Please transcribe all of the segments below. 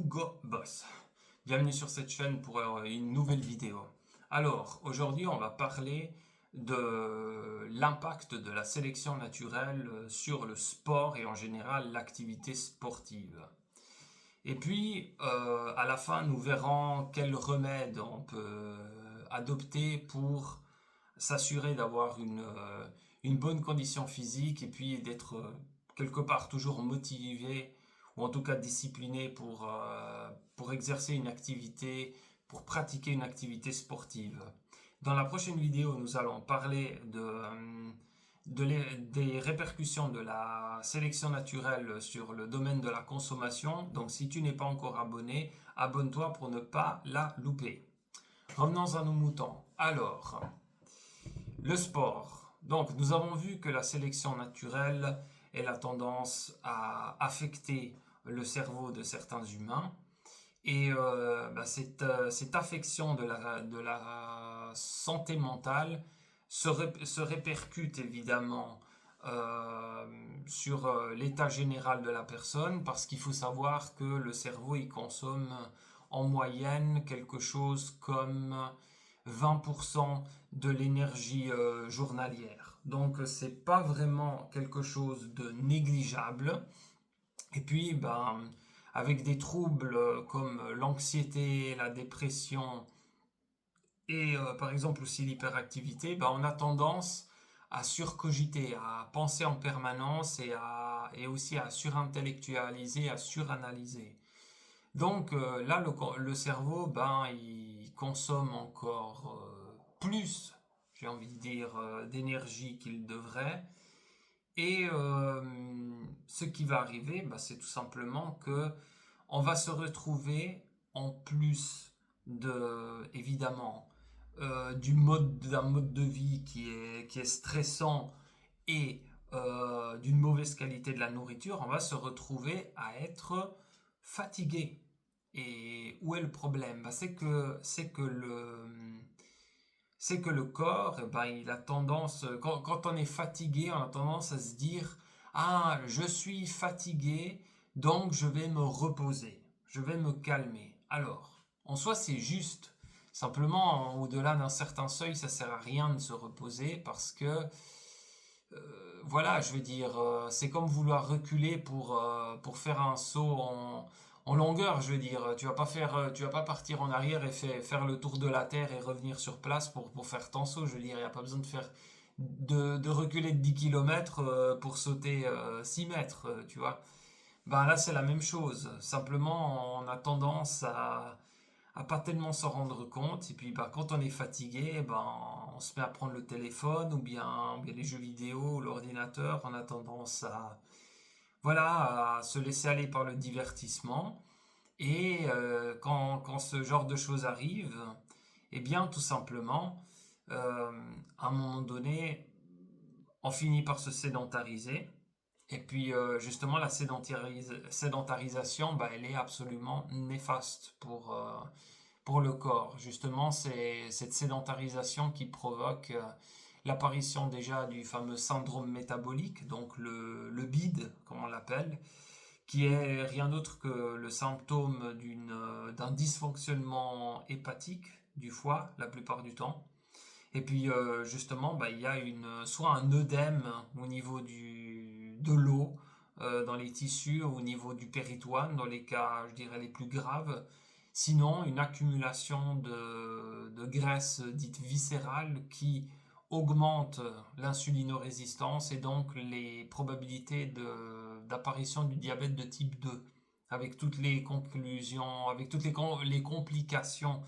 Hugo Boss. Bienvenue sur cette chaîne pour une nouvelle vidéo. Alors, aujourd'hui, on va parler de l'impact de la sélection naturelle sur le sport et en général l'activité sportive. Et puis, à la fin, nous verrons quels remèdes on peut adopter pour s'assurer d'avoir une bonne condition physique et puis d'être quelque part toujours motivé ou en tout cas discipliné pour exercer une activité, pour pratiquer une activité sportive. Dans la prochaine vidéo, nous allons parler des répercussions de la sélection naturelle sur le domaine de la consommation. Donc si tu n'es pas encore abonné, abonne-toi pour ne pas la louper. Revenons à nos moutons. Alors, le sport. Donc, nous avons vu que la sélection naturelle, elle a tendance à affecter le cerveau de certains humains. Et cette affection de la santé mentale se répercute évidemment sur l'état général de la personne, parce qu'il faut savoir que le cerveau il consomme en moyenne quelque chose comme 20% de l'énergie journalière. Donc c'est pas vraiment quelque chose de négligeable. Et puis avec des troubles comme l'anxiété, la dépression et par exemple aussi l'hyperactivité, on a tendance à surcogiter, à penser en permanence et aussi à surintellectualiser, à suranalyser. Donc là, le cerveau, il consomme encore plus, j'ai envie de dire, d'énergie qu'il devrait. Et ce qui va arriver, c'est tout simplement que on va se retrouver en plus évidemment, d'un mode de vie qui est stressant et d'une mauvaise qualité de la nourriture, on va se retrouver à être fatigué. Et où est le problème? C'est que le corps, il a tendance, quand on est fatigué, on a tendance à se dire, ah, je suis fatigué, donc je vais me reposer, je vais me calmer. Alors, en soi, c'est juste. Simplement, au-delà d'un certain seuil, ça sert à rien de se reposer parce que voilà, je veux dire, c'est comme vouloir reculer pour faire un saut en longueur, je veux dire. Tu vas pas partir en arrière et faire le tour de la Terre et revenir sur place pour faire ton saut. Je veux dire, il n'y a pas besoin de reculer de 10 km pour sauter 6 mètres, tu vois. Là, c'est la même chose. Simplement, on a tendance à pas tellement s'en rendre compte. Et puis, quand on est fatigué, on se met à prendre le téléphone ou bien les jeux vidéo ou l'ordinateur. On a tendance à se laisser aller par le divertissement. Et quand ce genre de choses arrive, eh bien, tout simplement, à un moment donné, on finit par se sédentariser. Et puis justement, la sédentarisation, elle est absolument néfaste pour le corps. Justement, c'est cette sédentarisation qui provoque l'apparition déjà du fameux syndrome métabolique, donc le BID, comme on l'appelle, qui est rien d'autre que le symptôme d'un dysfonctionnement hépatique du foie la plupart du temps. Et puis justement, il y a soit un œdème au niveau de l'eau dans les tissus, au niveau du péritoine, dans les cas, je dirais, les plus graves. Sinon, une accumulation de graisse dite viscérale qui augmente l'insulinorésistance et donc les probabilités d'apparition du diabète de type 2, avec toutes les conclusions, avec toutes les complications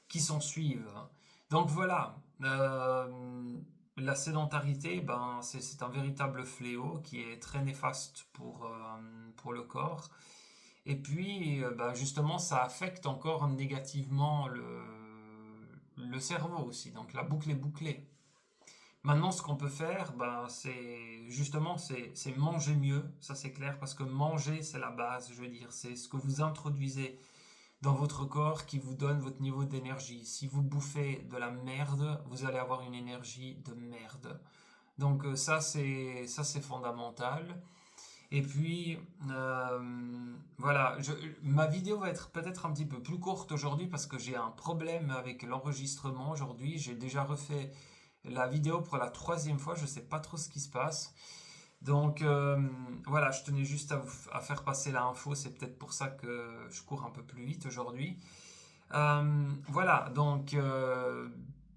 qui s'en suivent. Donc voilà, la sédentarité, c'est un véritable fléau qui est très néfaste pour le corps. Et puis, justement, ça affecte encore négativement le cerveau aussi. Donc la boucle est bouclée. Maintenant, ce qu'on peut faire, c'est manger mieux. Ça, c'est clair, parce que manger, c'est la base. Je veux dire, c'est ce que vous introduisez dans votre corps qui vous donne votre niveau d'énergie. Si vous bouffez de la merde, vous allez avoir une énergie de merde. Donc ça c'est fondamental. Et puis, voilà, ma vidéo va être peut-être un petit peu plus courte aujourd'hui parce que j'ai un problème avec l'enregistrement aujourd'hui. J'ai déjà refait la vidéo pour la troisième fois, je ne sais pas trop ce qui se passe. Donc voilà, je tenais juste à faire passer l'info, c'est peut-être pour ça que je cours un peu plus vite aujourd'hui. Voilà, donc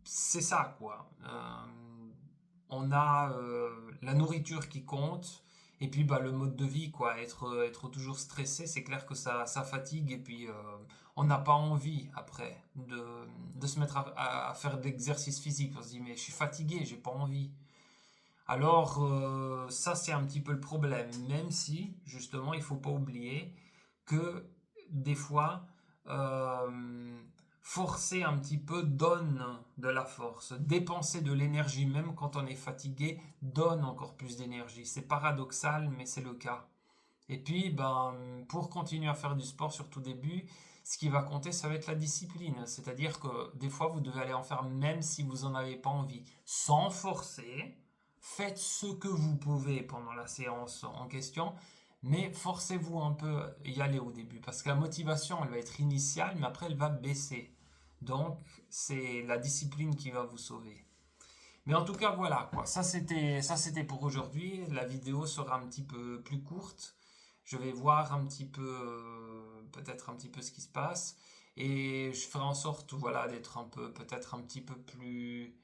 c'est ça quoi. On a la nourriture qui compte, et puis bah, le mode de vie, quoi. Être toujours stressé, c'est clair que ça fatigue, et puis on n'a pas envie après de se mettre à faire de l'exercice physique. On se dit, mais je suis fatigué, j'ai pas envie. Alors, ça, c'est un petit peu le problème, même si, justement, il faut pas oublier que des fois, euh, forcer un petit peu donne de la force. Dépenser de l'énergie, même quand on est fatigué, donne encore plus d'énergie. C'est paradoxal, mais c'est le cas. Et puis, ben, pour continuer à faire du sport, surtout au début, ce qui va compter, ça va être la discipline. C'est-à-dire que des fois, vous devez aller en faire même si vous n'en avez pas envie. Sans forcer, faites ce que vous pouvez pendant la séance en question, mais forcez-vous un peu à y aller au début. Parce que la motivation, elle va être initiale, mais après, elle va baisser. Donc, c'est la discipline qui va vous sauver. Mais en tout cas, voilà quoi. Ça c'était pour aujourd'hui. La vidéo sera un petit peu plus courte. Je vais voir un petit peu, peut-être un petit peu ce qui se passe. Et je ferai en sorte, voilà, d'être un peu, peut-être un petit peu plus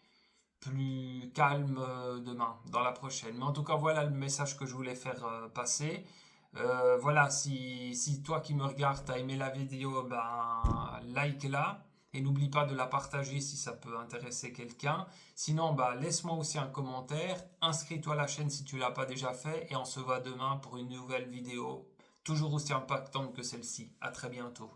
calme demain, dans la prochaine. Mais en tout cas, voilà le message que je voulais faire passer. Voilà, si toi qui me regardes, t'as aimé la vidéo, ben like-la. Et n'oublie pas de la partager si ça peut intéresser quelqu'un. Sinon, bah, laisse-moi aussi un commentaire. Inscris-toi à la chaîne si tu ne l'as pas déjà fait. Et on se voit demain pour une nouvelle vidéo, toujours aussi impactante que celle-ci. À très bientôt.